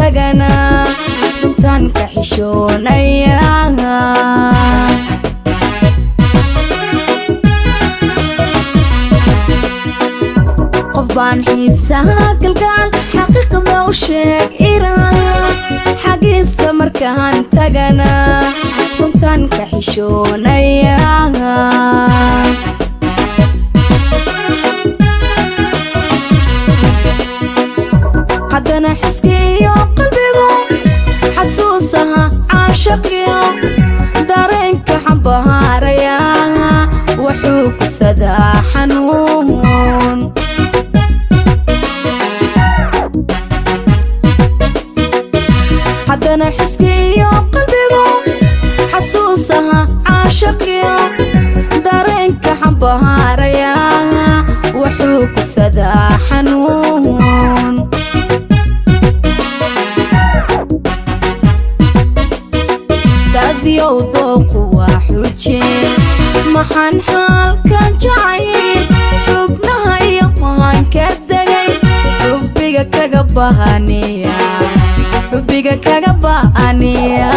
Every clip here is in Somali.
tagana runtaan ka xishoonaya qof baan xiisaha kalgacal xaqiiqda u sheeg iraan xagiisa markaan tagana runtaan ka xishoonaya haddana xiskiyo qalbigu xasuusaha caashaqiyo dareenka xambaaraya wuxuu ku sadaa xanuun haddana xiskiyo qalbigu xasuusaha caashaqiyo dareenka xambaaraya wuxuu ku sadaa xanuun dadyow dooqu waa xujeen maxaan xaalkan jacayl xubnaha iyo mahan ka degay xubbiga kaga bahaniya xubbiga kaga ba'aniya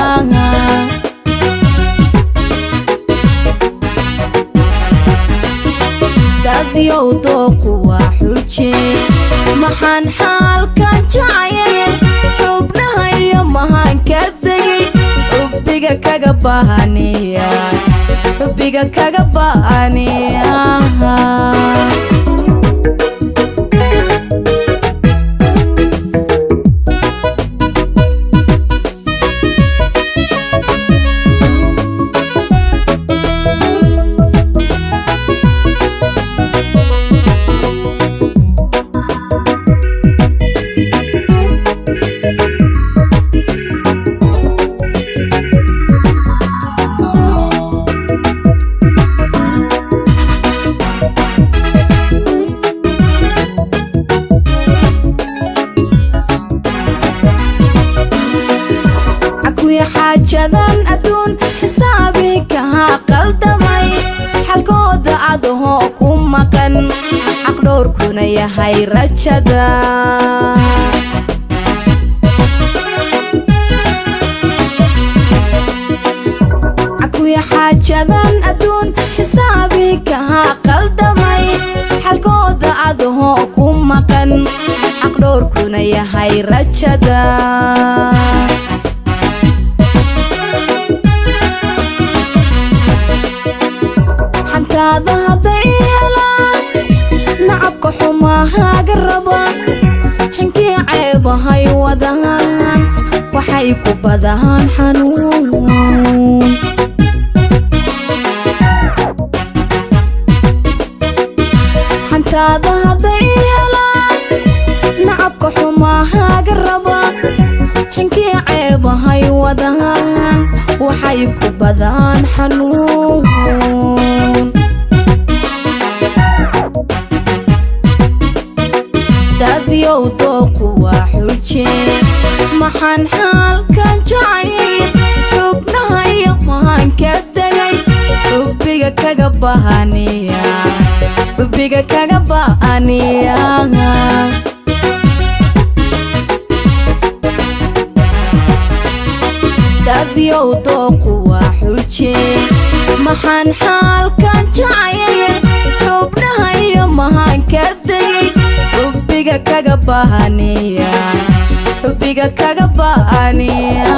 dadyow dooqu waa xujeen maxaan xaalkan jacayl xubnaha iyo mahan ka degay xubbiga kaga bahaniya xubbiga kaga ba'aniya xaajadan adduun xisaabii kahaa qaldamay xalkooda adahoo ku maqan xaqdhowrkuna yahay rajada cakuya xaajadan adduun xisaabii kahaa qaldamay xalkooda adahoo ku maqan xaqdhowrkuna yahay rajada xantaada hadday helaan nacabka xumahaaga raba xinkii ceebahay wadaan waxay ku badaan xanuun xantaada hadday helaan nacabka xumahaaga raba xinkii ceebahay wadaan waxay ku badaan xanuun dadyow dooqu waa xujeen maxaan xaalkan jacayl xubnaha iyo mahan ka degay xubbiga kaga bahaniya xubbiga kaga ba'aniya dadyow dooqu waa xujeen maxaan xaalkan jacayl xubnaha iyo mahan ka degay xubbiga kaga bahaniya xubbiga kaga ba'aniya